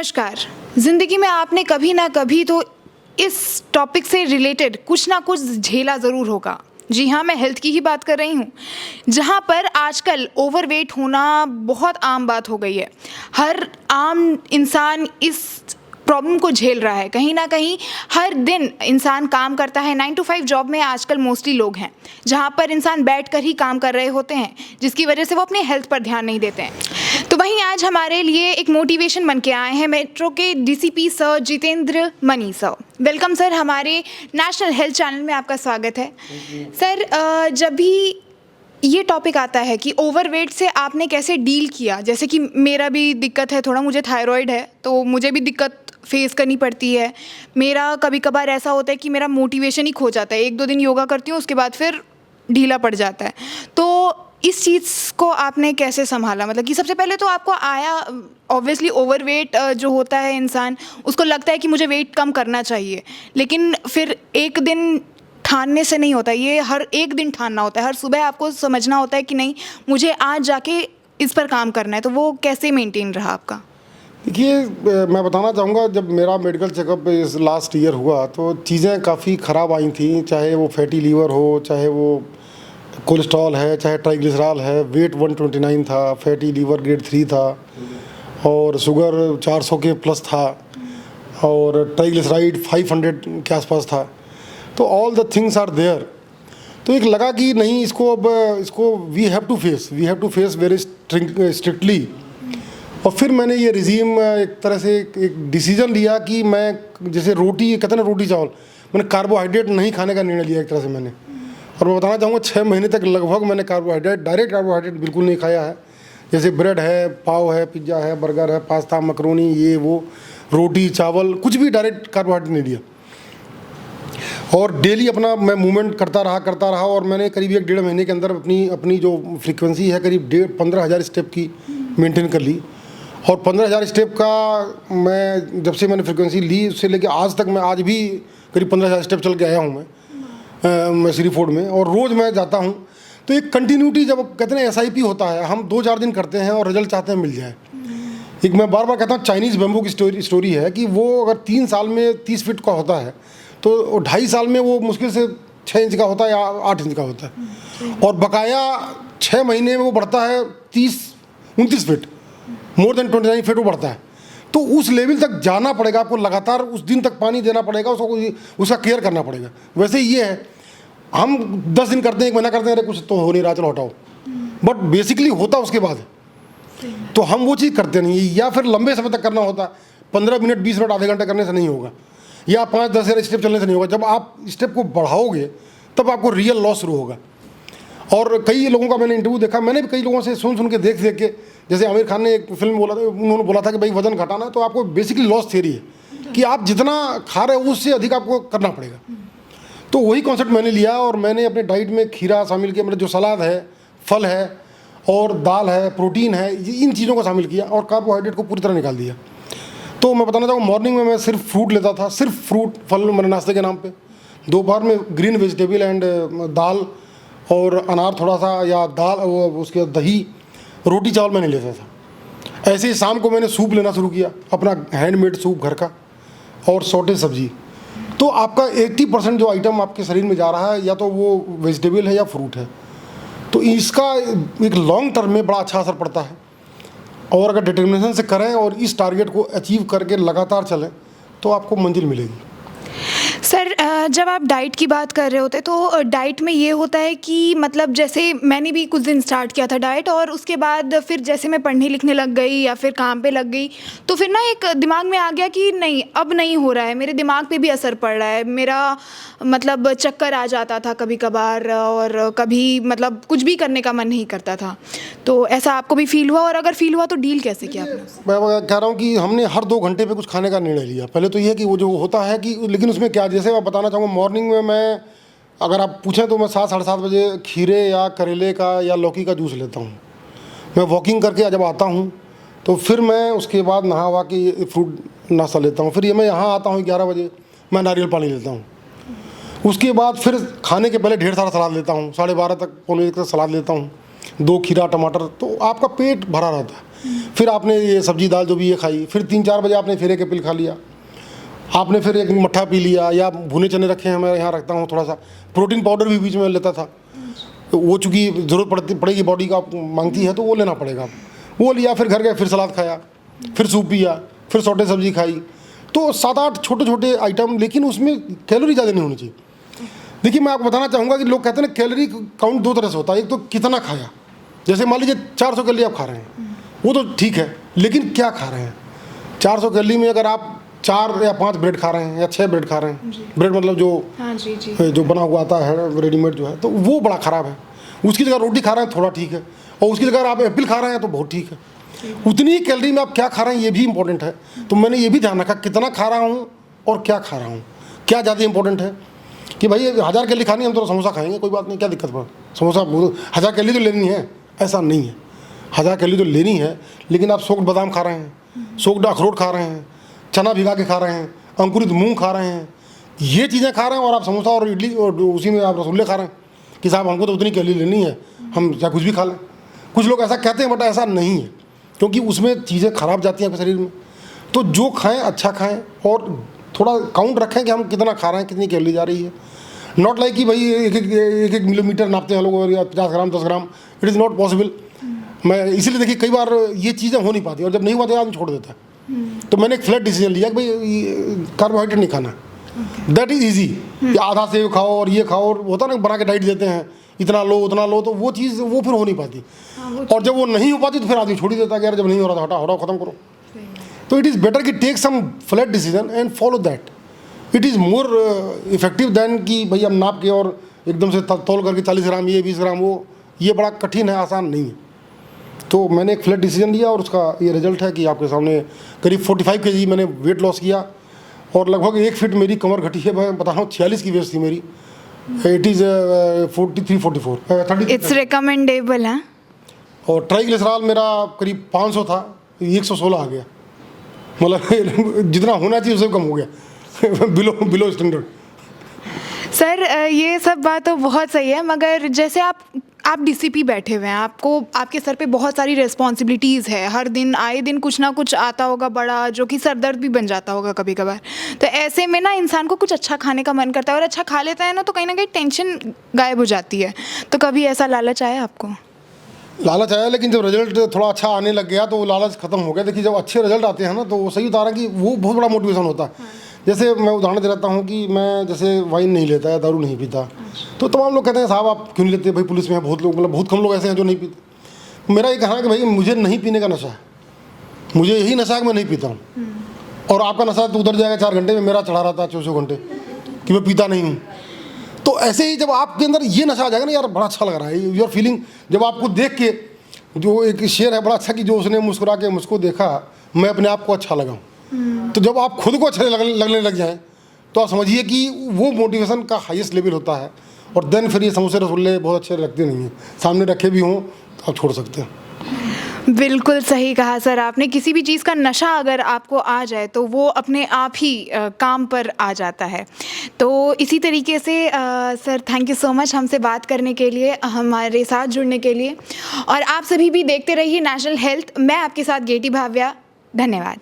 नमस्कार। ज़िंदगी में आपने कभी ना कभी तो इस टॉपिक से रिलेटेड कुछ ना कुछ झेला ज़रूर होगा। जी हाँ, मैं हेल्थ की ही बात कर रही हूँ, जहाँ पर आजकल ओवरवेट होना बहुत आम बात हो गई है। हर आम इंसान इस प्रॉब्लम को झेल रहा है। कहीं ना कहीं हर दिन इंसान काम करता है। 9 to 5 जॉब में आजकल मोस्टली लोग हैं, जहाँ पर इंसान बैठकर ही काम कर रहे होते हैं, जिसकी वजह से वो अपने हेल्थ पर ध्यान नहीं देते हैं। तो वहीं आज हमारे लिए एक मोटिवेशन बन के आए हैं मेट्रो के DCP sir Jitendra money sir. Welcome sir, हमारे नेशनल हेल्थ चैनल में आपका स्वागत है। सर, जब भी ये टॉपिक आता है कि ओवरवेट से आपने कैसे डील किया, जैसे कि मेरा भी दिक्कत है थोड़ा, मुझे थायराइड है तो मुझे भी दिक्कत फेस करनी पड़ती है। मेरा कभी कभार ऐसा होता है कि मेरा मोटिवेशन ही खो जाता है। 1-2 दिन योगा करती हूँ, उसके बाद फिर ढीला पड़ जाता है। तो इस चीज़ को आपने कैसे संभाला? मतलब कि सबसे पहले तो आपको आया, ऑब्वियसली ओवरवेट जो होता है इंसान, उसको लगता है कि मुझे वेट कम करना चाहिए, लेकिन फिर एक दिन ठानने से नहीं होता। ये हर एक दिन ठानना होता है। हर सुबह आपको समझना होता है कि नहीं, मुझे आज जाके इस पर काम करना है। तो वो कैसे मेंटेन रहा आपका? देखिए, मैं बताना चाहूँगा, जब मेरा मेडिकल चेकअप इस लास्ट ईयर हुआ तो चीज़ें काफ़ी ख़राब आई थी। चाहे वो फैटी लीवर हो, चाहे वो कोलेस्ट्रॉल है, चाहे ट्राइग्लिसराल है। वेट 129 था, फैटी लीवर ग्रेड 3 था, और शुगर 400 के प्लस था, और ट्राइग्लिसराइड 500 के आसपास था। तो all the things are there. तो एक लगा कि नहीं, इसको we have to face very strictly. और फिर मैंने ये रिजीम एक तरह से एक डिसीजन लिया कि मैं, जैसे रोटी कहते हैं ना, रोटी चावल, मैंने कार्बोहाइड्रेट नहीं खाने का निर्णय लिया एक तरह से मैंने। और मैं बताना चाहूँगा 6 महीने तक लगभग मैंने डायरेक्ट कार्बोहाइड्रेट बिल्कुल नहीं खाया है। जैसे ब्रेड है, पाव है, पिज्ज़ा है, बर्गर है, पास्ता, मकरोनी, ये वो, रोटी चावल, कुछ भी डायरेक्ट कार्बोहाइड्रेट नहीं लिया। और डेली अपना मैं मूवमेंट करता रहा। और मैंने करीब 1-1.5 महीने के अंदर अपनी जो फ्रीक्वेंसी है करीब 15,000 स्टेप की मेंटेन कर ली। और 15,000 स्टेप का मैं जब से मैंने फ्रीक्वेंसी ली, उससे लेके आज तक मैं आज भी करीब 15,000 स्टेप चल के आया हूँ मैं श्री फोर्ड में, और रोज़ मैं जाता हूँ। तो एक कंटिन्यूटी, जब कहते हैं SIP होता है, हम 2-4 दिन करते हैं और रिजल्ट चाहते हैं मिल जाए। एक मैं बार बार कहता हूँ, चाइनीज़ बैम्बू की स्टोरी है कि वो अगर 3 साल में 30 फीट का होता है तो 2.5 साल में वो मुश्किल से 6 इंच का होता है या 8 इंच का होता है, और बकाया 6 महीने में वो बढ़ता है 30-29 फीट, मोर देन 29 फीट वो बढ़ता है। तो उस लेवल तक जाना पड़ेगा आपको, लगातार उस दिन तक पानी देना पड़ेगा, उसका केयर करना पड़ेगा। वैसे ये है, हम 10 दिन करते हैं, 1 महीना करते हैं, अरे कुछ तो हो नहीं रहा, चलो हटाओ, बट बेसिकली होता उसके बाद है। तो हम वो चीज़ करते नहीं, या फिर लंबे समय तक करना होता है। 15 मिनट, 20 मिनट, आधे घंटे करने से नहीं होगा, या 5-10 हज़ार स्टेप चलने से नहीं होगा। जब आप स्टेप को बढ़ाओगे तब आपको रियल लॉस शुरू होगा। और कई लोगों का मैंने इंटरव्यू देखा, मैंने भी कई लोगों से सुन के देख के, जैसे आमिर खान ने एक फिल्म बोला था, उन्होंने बोला था कि भाई वजन घटाना, तो आपको बेसिकली लॉस थ्योरी है कि आप जितना खा रहे हो उससे अधिक आपको करना पड़ेगा। तो वही कॉन्सेप्ट मैंने लिया, और मैंने अपने डाइट में खीरा शामिल किया, मतलब जो सलाद है, फल है, और दाल है, प्रोटीन है, इन चीज़ों को शामिल किया, और कार्बोहाइड्रेट को पूरी तरह निकाल दिया। तो मैं बताना चाहूँगा, मॉर्निंग में मैं सिर्फ फ्रूट लेता था, सिर्फ फ्रूट फल मेरे नाश्ते के नाम पे। दोपहर में ग्रीन वेजिटेबल एंड दाल और अनार थोड़ा सा, या दाल, उसके बाद दही, रोटी चावल मैं नहीं लेता था। ऐसे ही शाम को मैंने सूप लेना शुरू किया, अपना हैंडमेड सूप घर का, और सॉटेड सब्जी। तो आपका 80% जो आइटम आपके शरीर में जा रहा है, या तो वो वेजिटेबल है या फ्रूट है। तो इसका एक लॉन्ग टर्म में बड़ा अच्छा असर पड़ता है। और अगर डिटर्मिनेशन से करें और इस टारगेट को अचीव करके लगातार चलें तो आपको मंजिल मिलेगी। सर, जब आप डाइट की बात कर रहे होते तो डाइट में ये होता है कि मतलब जैसे मैंने भी कुछ दिन स्टार्ट किया था डाइट, और उसके बाद फिर जैसे मैं पढ़ने लिखने लग गई या फिर काम पे लग गई, तो फिर ना एक दिमाग में आ गया कि नहीं, अब नहीं हो रहा है, मेरे दिमाग पे भी असर पड़ रहा है। मेरा मतलब चक्कर आ जाता था कभी कभार, और कभी मतलब कुछ भी करने का मन नहीं करता था। तो ऐसा आपको भी फील हुआ, और अगर फील हुआ तो डील कैसे किया आपने? मैं कह रहा हूँ कि हमने हर 2 घंटे पे कुछ खाने का निर्णय लिया। पहले तो ये है कि वो जो होता है कि, लेकिन उसमें क्या, जैसे मैं बताना चाहूँगा, मॉर्निंग में मैं, अगर आप पूछें तो मैं 7-7:30 बजे खीरे या करेले का या लौकी का जूस लेता हूँ। मैं वॉकिंग करके जब आता हूँ तो फिर मैं उसके बाद नहा वहा के फ्रूट नाश्ता लेता हूँ। फिर ये मैं यहाँ आता हूँ 11 बजे, मैं नारियल पानी लेता हूँ। उसके बाद फिर खाने के पहले ढेर सारा सलाद लेता हूँ, 12:30 तक, 1 तक सलाद लेता हूँ, 2 खीरा, टमाटर, तो आपका पेट भरा रहता है। फिर आपने ये सब्जी दाल जो भी ये खाई, फिर 3-4 बजे आपने फिर एक एप्पल खा लिया, आपने फिर एक मट्ठा पी लिया, या भुने चने रखे हैं, मैं यहाँ रखता हूँ थोड़ा सा प्रोटीन पाउडर भी बीच में लेता था, तो वो चूँकि ज़रूरत पड़ेगी बॉडी का मांगती है तो वो लेना पड़ेगा, वो लिया, फिर घर गए, फिर सलाद खाया, फिर सूप पिया, फिर सॉटे सब्जी खाई। तो 7-8 छोटे छोटे आइटम, लेकिन उसमें कैलोरी ज़्यादा नहीं होनी चाहिए। देखिए मैं आपको बताना चाहूँगा कि लोग कहते हैं ना कैलोरी काउंट 2 तरह से होता है, एक तो कितना खाया, जैसे मान लीजिए 400 कैलोरी आप खा रहे हैं, वो तो ठीक है, लेकिन क्या खा रहे हैं। 400 कैलोरी में अगर आप 4 या 5 ब्रेड खा रहे हैं या 6 ब्रेड खा रहे हैं, ब्रेड मतलब जो जो बना हुआ आता है रेडीमेड जो है, तो वो बड़ा ख़राब है। उसकी जगह रोटी खा रहे हैं थोड़ा ठीक है, और उसकी जगह आप एप्पल खा रहे हैं तो बहुत ठीक है। उतनी ही कैलोरी में आप क्या खा रहे हैं ये भी इंपॉर्टेंट है। तो मैंने ये भी ध्यान रखा कितना खा रहा हूँ और क्या खा रहा हूँ। क्या ज़्यादा इंपॉर्टेंट है कि भाई 1000 कैलोरी खानी, हम तो समोसा खाएंगे, कोई बात नहीं, क्या दिक्कत है, समोसा 1000 कैलोरी तो लेनी है, ऐसा नहीं है। 1000 कैलोरी तो लेनी है, लेकिन आप सोक्ड बादाम खा रहे हैं, सोक्ड अखरोट खा रहे हैं, चना भिगा के खा रहे हैं, अंकुरित मूंग खा रहे हैं, ये चीज़ें खा रहे हैं, और आप समोसा और इडली और उसी में आप रसगुल्ले खा रहे हैं कि साहब हमको तो उतनी कैलोरी लेनी है, हम चाहे कुछ भी खा लें। कुछ लोग ऐसा कहते हैं, बट ऐसा नहीं है, क्योंकि उसमें चीज़ें खराब जाती हैं आपके शरीर में। तो जो खाएं अच्छा खाएं, और थोड़ा काउंट रखें कि हम कितना खा रहे हैं, कितनी कैलोरी जा रही है। नॉट लाइक कि भाई एक मिलीमीटर नापते हैं लोग, या 50 ग्राम 10 ग्राम, इट इज़ नॉट पॉसिबल। मैं इसीलिए देखिए कई बार ये चीज़ें हो नहीं पाती, और जब नहीं होती आदमी छोड़ देता है। तो मैंने एक फ्लैट डिसीजन लिया कि भाई कार्बोहाइड्रेट नहीं खाना, दैट इज़ ईजी। आधा सेव खाओ और ये खाओ, और होता ना बना के डाइट देते हैं, इतना लो उतना लो, तो वो चीज़ वो फिर हो नहीं पाती। और जब वो नहीं हो पाती तो फिर आदमी छोड़ ही देता है, यार जब नहीं हो रहा था हटाओ ख़त्म करो। तो इट इज़ बेटर कि take some flat decision and follow that. It is more effective than कि भाई हम नाप के और एकदम से तौल करके 40 ग्राम ये 20 ग्राम वो, ये बड़ा कठिन है, आसान नहीं है। तो मैंने एक फ्लैट डिसीजन लिया, और उसका ये रिजल्ट है कि आपके सामने करीब 45 kg मैंने वेट लॉस किया, और लगभग 1 फीट मेरी कमर घटी है। मैं बता रहा हूँ 46 की वेस्ट थी मेरी, इट इज़ 43-44 30। इट्स रिकमेंडेबल है। और ट्राइग्लिसरॉल मेरा करीब 500 था, 116 आ गया, मतलब जितना होना चाहिए उससे कम हो गया, बिलो स्टैंडर्ड। सर ये सब बात तो बहुत सही है, मगर जैसे आप डीसीपी बैठे हुए हैं, आपको आपके सर पे बहुत सारी रिस्पॉन्सिबिलिटीज़ है, हर दिन आए दिन कुछ ना कुछ आता होगा बड़ा, जो कि सर दर्द भी बन जाता होगा कभी कभार। तो ऐसे में ना इंसान को कुछ अच्छा खाने का मन करता है, और अच्छा खा लेता है ना, तो कहीं ना कहीं टेंशन गायब हो जाती है। तो कभी ऐसा लालच आया आपको? लालच आया, लेकिन जब रिजल्ट थोड़ा अच्छा आने लग गया तो वो लालच खत्म हो गया। देखिए जब अच्छे रिजल्ट आते हैं ना, तो वो सही बता रहा कि वो बहुत बड़ा मोटिवेशन होता है। जैसे मैं उदाहरण दे रहता हूँ कि मैं जैसे वाइन नहीं लेता या दारू नहीं पीता, तो तमाम लोग कहते हैं साहब आप क्यों नहीं लेते, भाई पुलिस में है बहुत लोग, मतलब बहुत कम लोग ऐसे हैं जो नहीं पीते। मेरा ये कहना है कि भाई मुझे नहीं पीने का नशा है, मुझे यही नशा है कि मैं नहीं पीता हूँ। और आपका नशा तो उधर जाएगा 4 घंटे में, मेरा चढ़ा रहता है 24 घंटे कि मैं पीता नहीं हूँ। तो ऐसे ही जब आपके अंदर ये नशा आ जाएगा ना, यार बड़ा अच्छा लग रहा है, यू आर फीलिंग, जब आपको देख के, जो एक शेर है बड़ा अच्छा कि जो उसने मुस्कुरा के मुझको देखा, मैं अपने आप को अच्छा लगाऊँ। तो जब आप खुद को अच्छे लगने लग जाएं, तो आप समझिए कि वो मोटिवेशन का हाईएस्ट लेवल होता है। और देन फिर ये समोसे रसगुल्ले बहुत अच्छे लगते नहीं हैं, सामने रखे भी हों तो आप छोड़ सकते हैं। बिल्कुल सही कहा सर आपने। किसी भी चीज़ का नशा अगर आपको आ जाए तो वो अपने आप ही काम पर आ जाता है। तो इसी तरीके से sir thank you so much हमसे बात करने के लिए, हमारे साथ जुड़ने के लिए। और आप सभी भी देखते रहिए नेशनल हेल्थ। मैं आपके साथ गेटी भाव्या, धन्यवाद।